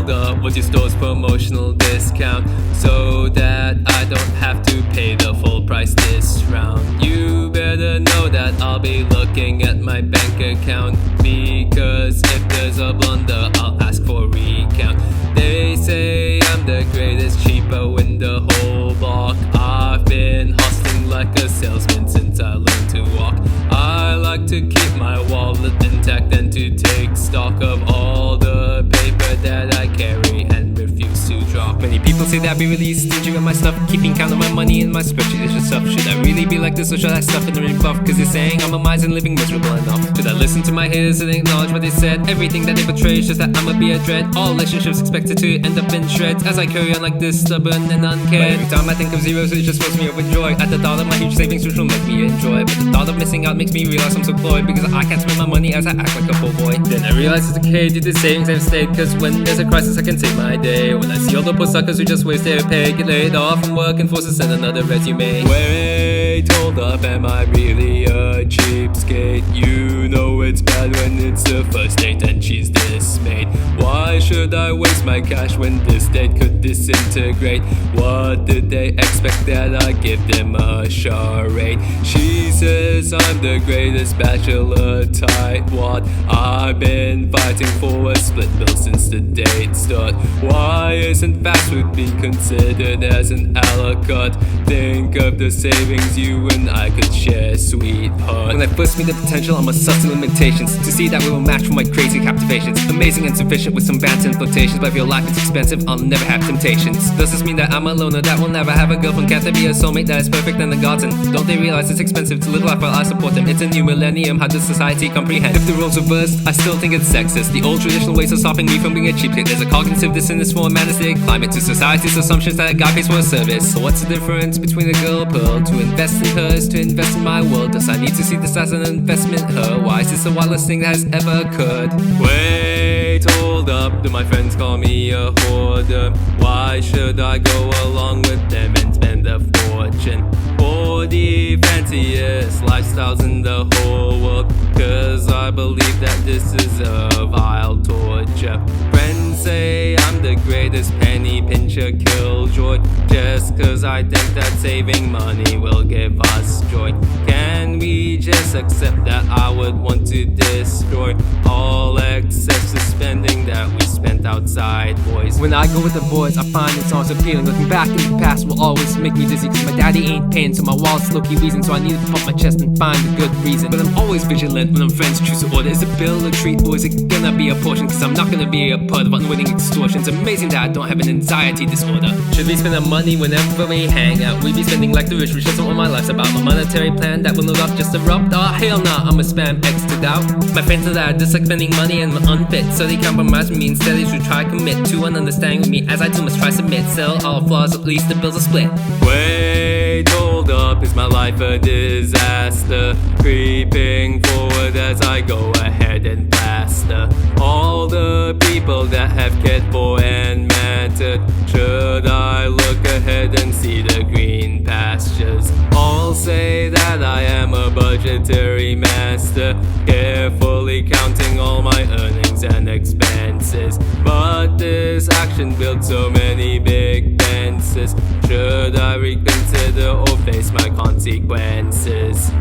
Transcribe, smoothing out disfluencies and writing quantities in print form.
told up what's your store's promotional discount, so that I don't have to pay the full price this round. You better know that I'll be looking at my bank account, because if there's a blunder I'll ask for a recount. They say I'm the greatest cheapo in the whole block. I've been hustling like a salesman since I learned to walk. I like to keep my wallet intact and to take stock of all the paper that I carry and refuse to drop. Many people say that I be really stingy with my stuff, keeping count of my money in my spreadsheet is just stuff. Should I really be like this, or should I stuff in the rebuff? Cause they're saying I'm a miser and living miserable enough. Should I listen to my haters and acknowledge what they said? Everything that they portray is just that I'ma be a dread. All relationships expected to end up in shreds as I carry on like this, stubborn and uncared. Every time I think of zeros, it just fills me up with joy at the thought of my huge savings, which will make me enjoy. But the thought of missing out makes me realize I'm so cloyed, because I can't spend my money as I act like a poor boy. Then I realize it's okay to do savings I've stayed, cause when there's a crisis I can save my day. When I see all the poor suckers who just waste their pay, get laid off from work and forced to send another resume. Wait, hold up, am I really a cheapskate? You know it's bad when it's the first date and she's dismayed. Why should I waste my cash when this date could disintegrate? What did they expect that I give them a charade? She says I'm the greatest bachelor tightwad. I've been fighting for a split bill since the date start. Why isn't fast food being considered as an a la carte? Think of the savings you and I could share, sweetheart. When I first meet the potential, I must suss the limitations to see that we will match for my crazy captivations. Amazing and sufficient with some banter and flirtations, but if your life is expensive, I'll never have temptations. Does this mean that I'm a loner that will never have a girlfriend? Can't there be a soulmate that is perfect in the garden? Don't they realize it's expensive to live life while I support them? It's a new millennium, how does society comprehend? If the roles reversed, I still think it's sexist. The old traditional ways are stopping me from being a cheapskate. There's a cognitive dissonance for a manistic climate to society's assumptions that a guy pays for a service. So what's the difference between a girl pearl? To invest in hers, to invest in my world. Does I need to see this as an investment? Her, why is this the wildest thing that has ever occurred? Wait, hold up, do my friends call me a hoarder? Why should I go along with them and spend a fortune for the fanciest lifestyles in the whole world? Cause I believe that this is a vile torture. Friends say I'm the greatest penny pincher killjoy, just cause I think that saving money will give us joy. Can we just accept that I would want to destroy all excessive spending that we spent outside, boys? When I go with the boys, I find it's always appealing. Looking back in the past will always make me dizzy, cause my daddy ain't paying, so my wallet's low-key wheezing. So I need to pump my chest and find a good reason. But I'm always vigilant when I'm friends choose to order. Is it bill a treat, or is it gonna be a portion? Cause I'm not gonna be a part of unwitting extortion. It's amazing that I don't have an anxiety disorder. Should we spend our money whenever we hang out? We be spending like the rich, which isn't what my life's about. My monetary plan that will not up just erupt. Oh hell nah, I'ma spam X to doubt. My friends are that I dislike spending money and I'm unfit, so they compromise with me instead. They should try commit to an understanding with me, as I too must try submit. Sell all flaws, at least the bills are split. Wait, hold up, is my life a disaster? Creeping forward as I go ahead and plaster all the people that have cared for and mattered. Should I look ahead and see the green pastures? All say that I am a budgetary master, carefully counting all my earnings and expenses. But this action built so many big fences. Should I reconsider or face my consequences?